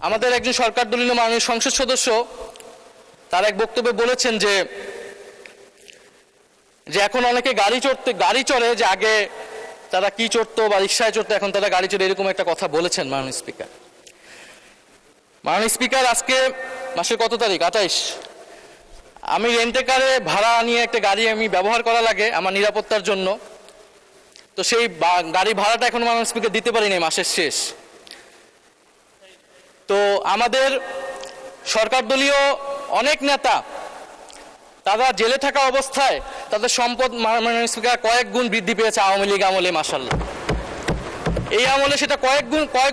আমাদের একজন সরকার দলীয় মাননীয় সংসদ সদস্য তার এক বক্তব্যে বলেছেন যে এখন অনেকে গাড়ি চড়ে যে আগে তারা কি চড়তো বা রিক্সায় চড়তো, এখন তারা গাড়ি চড়ে, এরকম একটা কথা বলেছেন মাননীয় স্পিকার। মাননীয় স্পিকার, আজকে মাসের কত তারিখ? 28। আমি রেন্টে কারে ভাড়া নিয়ে একটা গাড়ি আমি ব্যবহার করা লাগে আমার নিরাপত্তার জন্য, তো সেই গাড়ি ভাড়াটা এখন মাননীয় স্পিকার দিতে পারিনি মাসের শেষ। তো আমাদের সরকার দলীয় অনেক নেতা তারা জেলে থাকা অবস্থায় তাদের সম্পদ মাননীয় স্পিকার কয়েক গুণ বৃদ্ধি পেয়েছে আওয়ামী লীগ আমলে। মাশাআল্লাহ, এই আমলে সেটা কয়েক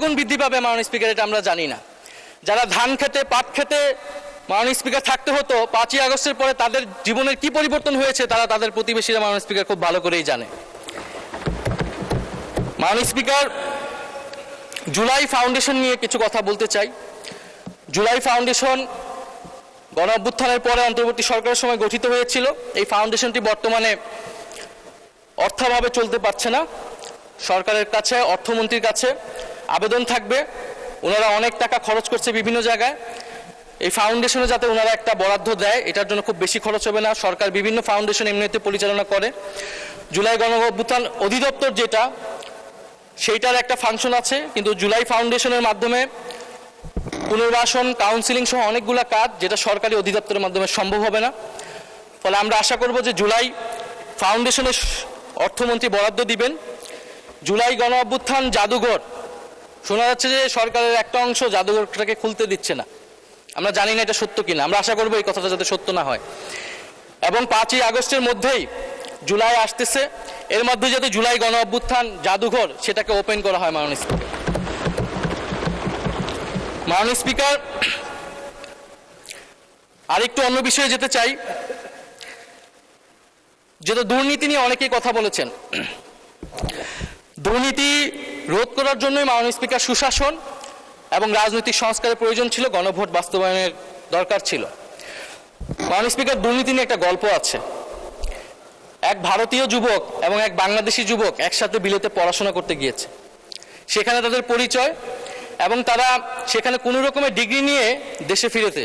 গুণ বৃদ্ধি পাবে মাননীয় স্পিকার, এটা আমরা জানি না। যারা ধান খেতে পাট খেতে মাননীয় স্পিকার থাকতে হতো, 5ই আগস্টের পরে তাদের জীবনের কি পরিবর্তন হয়েছে তারা তাদের প্রতিবেশীরা মাননীয় স্পিকার খুব ভালো করেই জানে। মাননীয় স্পিকার, জুলাই ফাউন্ডেশন নিয়ে কিছু কথা বলতে চাই। জুলাই ফাউন্ডেশন গণ অভ্যুত্থানের পরে অন্তর্বর্তী সরকারের সময় গঠিত হয়েছিল। এই ফাউন্ডেশনটি বর্তমানে অর্থাভাবে চলতে পারছে না। সরকারের কাছে, অর্থমন্ত্রীর কাছে আবেদন থাকবে, ওনারা অনেক টাকা খরচ করছে বিভিন্ন জায়গায়, এই ফাউন্ডেশনে যাতে ওনারা একটা বরাদ্দ দেয়, এটার জন্য খুব বেশি খরচ হবে না। সরকার বিভিন্ন ফাউন্ডেশন এমনিতে পরিচালনা করে। জুলাই গণ অভ্যুত্থান অধিদপ্তর যেটা, সেইটার একটা ফাংশন আছে, কিন্তু জুলাই ফাউন্ডেশনের মাধ্যমে পুনর্বাসন, কাউন্সিলিং সহ অনেকগুলো কাজ যেটা সরকারি অধিদপ্তরের মাধ্যমে সম্ভব হবে না। ফলে আমরা আশা করব যে জুলাই ফাউন্ডেশনের অর্থমন্ত্রী বরাদ্দ দিবেন। জুলাই গণ অভ্যুত্থান জাদুঘর, শোনা যাচ্ছে যে সরকারের একটা অংশ জাদুঘরটাকে খুলতে দিচ্ছে না, আমরা জানি না এটা সত্য কিনা, আমরা আশা করব এই কথাটা যাতে সত্য না হয়। এবং 5ই আগস্টের মধ্যেই জুলাই আসতেছে, এর মধ্যে যাতে জুলাই গণ অভ্যুত্থান জাদুঘর সেটাকে ওপেন করা হয়। মাননীয় স্পিকার, আরেকটু অন্য বিষয়ে যেতে চাই। যেটা দুর্নীতি নিয়ে অনেকেই কথা বলেছেন, দুর্নীতি রোধ করার জন্যই মাননীয় স্পিকার সুশাসন এবং রাজনৈতিক সংস্কারের প্রয়োজন ছিল, গণভোট বাস্তবায়নের দরকার ছিল। মাননীয় স্পিকার, দুর্নীতি নিয়ে একটা গল্প আছে। এক ভারতীয় যুবক এবং এক বাংলাদেশি যুবক একসাথে বিলেতে পড়াশোনা করতে গিয়েছে। সেখানে তাদের পরিচয় এবং তারা সেখানে কোনো রকমের ডিগ্রি নিয়ে দেশে ফিরেছে।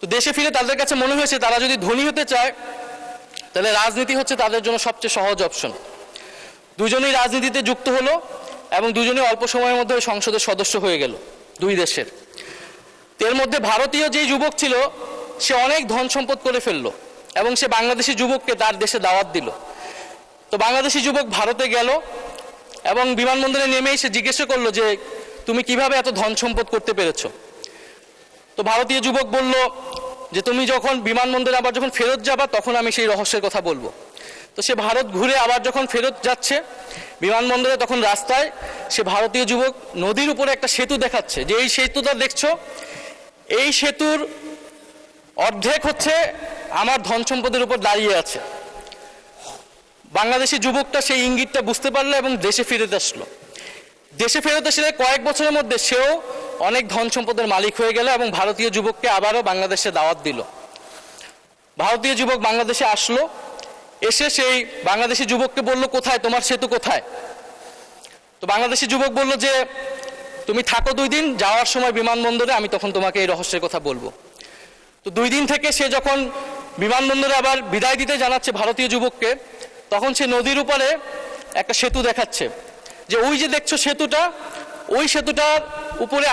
তো দেশে ফিরে তাদের কাছে মনে হয়েছে তারা যদি ধনী হতে চায় তাহলে রাজনীতি হচ্ছে তাদের জন্য সবচেয়ে সহজ অপশন। দুজনেই রাজনীতিতে যুক্ত হলো এবং দুজনেই অল্প সময়ের মধ্যে সংসদের সদস্য হয়ে গেল দুই দেশের। এর মধ্যে ভারতীয় যেই যুবক ছিল সে অনেক ধন সম্পদ করে ফেললো এবং সে বাংলাদেশি যুবককে তার দেশে দাওয়াত দিল। তো বাংলাদেশি যুবক ভারতে গেল এবং বিমানবন্দরে নেমেই সে জিজ্ঞেস করলো যে তুমি কিভাবে এত ধন সম্পদ করতে পেরেছো? তো ভারতীয় যুবক বলল যে তুমি যখন বিমানবন্দরে আবার যখন ফেরত যাবা তখন আমি সেই রহস্যের কথা বলবো। তো সে ভারত ঘুরে আবার যখন ফেরত যাচ্ছে বিমানবন্দরে, তখন রাস্তায় সে ভারতীয় যুবক নদীর উপরে একটা সেতু দেখাচ্ছে যে এই সেতুটা দেখছো, এই সেতুর অর্ধেক হচ্ছে আমার ধন সম্পদের উপর দাঁড়িয়ে আছে। বাংলাদেশি যুবকটা সেই ইঙ্গিতটা বুঝতে পারলো এবং দেশে ফিরে আসলো। দেশে ফেরত এসে কয়েক বছরের মধ্যে সেও অনেক ধন সম্পদের মালিক হয়ে গেল এবং ভারতীয় যুবককে আবারও বাংলাদেশে দাওয়াত দিল। ভারতীয় যুবক বাংলাদেশে আসলো, এসে সেই বাংলাদেশি যুবককে বলল কোথায় তোমার সেতু কোথায়? তো বাংলাদেশি যুবক বলল যে তুমি থাকো 2 দিন, যাওয়ার সময় বিমানবন্দরে আমি তখন তোমাকে এই রহস্যের কথা বলবো। তো 2 দিন থেকে সে যখন বিমানবন্দরে আবার বিদায় দিতে জানাচ্ছে ভারতীয় যুবককে, তখন সে নদীর উপরে একটা সেতু দেখাচ্ছে যে ওই যে দেখছো সেতুটা, ওই সেতুটার উপরে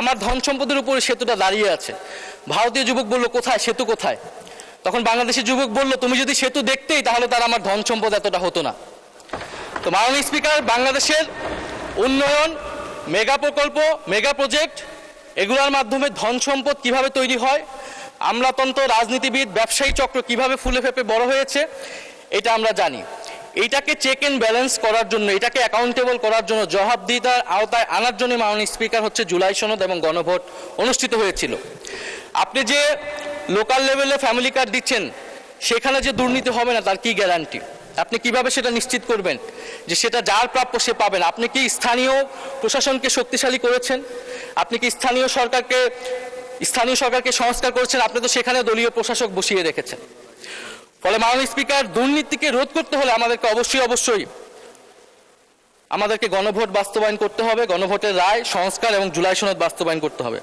আমার ধন সম্পদের উপরে সেতুটা দাঁড়িয়ে আছে। ভারতীয় যুবক বলল কোথায়, সেতু কোথায়? তখন বাংলাদেশি যুবক বলল তুমি যদি সেতু দেখতেই তাহলে তার আমার ধন সম্পদ এতটা হতো না। তো মাননীয় স্পিকার, বাংলাদেশের উন্নয়ন, মেগা প্রকল্প, মেগা প্রজেক্ট, এগুলোর মাধ্যমে ধন সম্পদ কিভাবে তৈরি হয়, আমলাতন্ত্র, রাজনীতিবিদ, ব্যবসায়ী চক্র কিভাবে ফুলে ফেপে বড় হয়েছে এটা আমরা জানি। এইটাকে চেক এন্ড ব্যালেন্স করার জন্য, এটাকে অ্যাকাউন্টেবল করার জন্য, জবাবদিহিতার আওতায় আনার জন্য মাননীয় স্পিকার হচ্ছে জুলাই সনদ এবং গণভোট অনুষ্ঠিত হয়েছিল। আপনি যে লোকাল লেভেলে ফ্যামিলি কার্ড দিচ্ছেন সেখানে যে দুর্নীতি হবে না তার কি গ্যারান্টি? আপনি কিভাবে সেটা নিশ্চিত করবেন যে সেটা যার প্রাপ্য সে পাবেন? আপনি কি স্থানীয় প্রশাসনকে শক্তিশালী করেছেন? আপনি কি স্থানীয় সরকারকে সংস্কার করেছেন? আপনি তো সেখানে দলীয় প্রশাসক বসিয়ে রেখেছেন। ফলে মাননীয় স্পিকার, দুর্নীতিকে রোধ করতে হলে আমাদেরকে অবশ্যই আমাদেরকে গণভোট বাস্তবায়ন করতে হবে, গণভোটের রায়, সংস্কার এবং জুলাই সনদ বাস্তবায়ন করতে হবে।